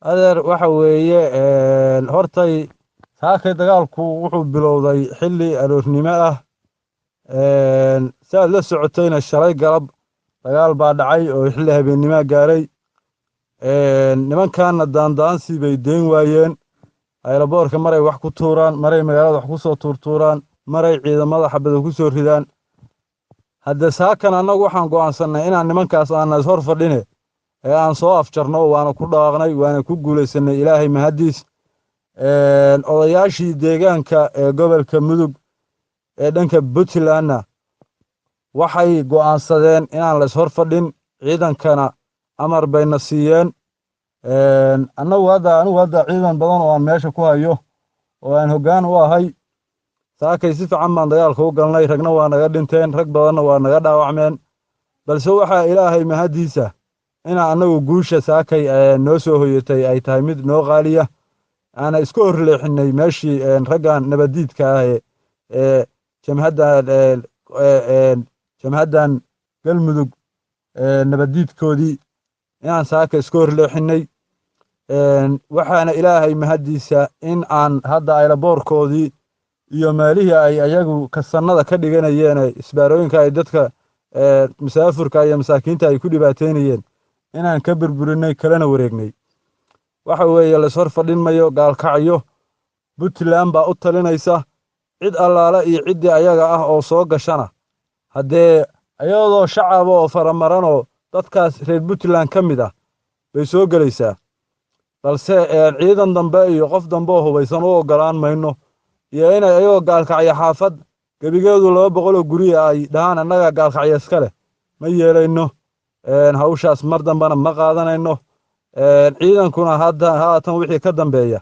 adeer waxa weeye hortay saakay dagaalku wuxuu bilowday xilli aroornimo ah. saad la socotayna shalay galab dagaal baa dhacay oo xilli habeennimo gaaray. nimankaana daandaansi bay deen waayeen. aylaboorka maray wax ku tuuraan, maray magaalada wax ku soo tuurtuuraan, maray ciidamada xabada ku soo ridaan. hadda saakan annagu waxaan go'aansannay inaan nimankaas aanna is hor fadhine ee aan soo afjarno, waana ku dhawaaqnay, waana ku guulaysanay ilaahay mahaddiis. odayaashii deegaanka ee gobolka mudug ee dhanka puntlandna waxay go'aansadeen inaan la is hor fadhin, ciidankana amar bayna siiyeen. anigu hadda ciidan badan oo aan meesha ku hayo oo aan hoggaan u ahay. saakay si fiican baan dagaalka u galnay, ragna waa naga dhinteen, rag badanna waa naga dhaawacmeen. balse waxaa ilaahay mahaddiisa inaa annagu guusha saakay noo soo hoyatay ay tahay mid noo qaaliya. aana iska horleexinay meeshii raggan nabaddiidka ah ee jamhaddan galmudug nabaddiidkoodii inaan saaka iska horleexinay. waxaana ilaahay mahaddiisa in aan hadda aylaboorkoodii iyo meelihii ay ayagu kasannada ka dhiganayeen isbaarooyinka ay dadka musaafurka iyo masaakiinta ay ku dhibaataynayeen inaan ka burburinay, kalena wareegnay. waxa weeye la is hor fadhin mayo. gaalkacyo puntland baa u talinaysa. cid allaale iyo ciddii ayaga ah oo soo gashana haddee ayadoo shacaba oo faramaranoo dadkaas reer puntland ka mid ah bay soo gelaysaa. balse ciidan dambe iyo qof dambe oo hubaysan u oggolaan mayno. iyo inay ayagoo gaalkacyo xaafad gebigeedu 200 oo guriya ay dhahaan annaga gaalkacyo iska leh ma yeelayno. hawshaas mar dambena ma qaadanayno. ciidankuna haatan wixii ka dambeeya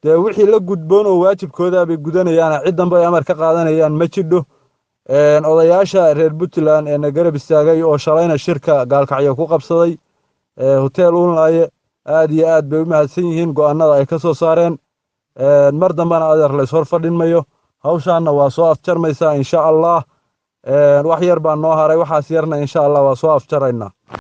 dee wixii la gudboon oo waajibkooda bay gudanayaan. cid dambe ay amar ka qaadanayaan ma jidho. odayaasha reer puntland ee na garab istaagay oo shalayna shirka gaalkacyo ku qabsaday hotel unlaaye aad iyo aad bay u mahadsan yihiin go'aanada ay ka soo saareen. mar dambena adeer la is hor fadhin mayo. hawshaanna waa soo afjarmaysaa insha allah. wax yar baa noo haray, waxaas yarna insha allah waa soo afjaraynaa.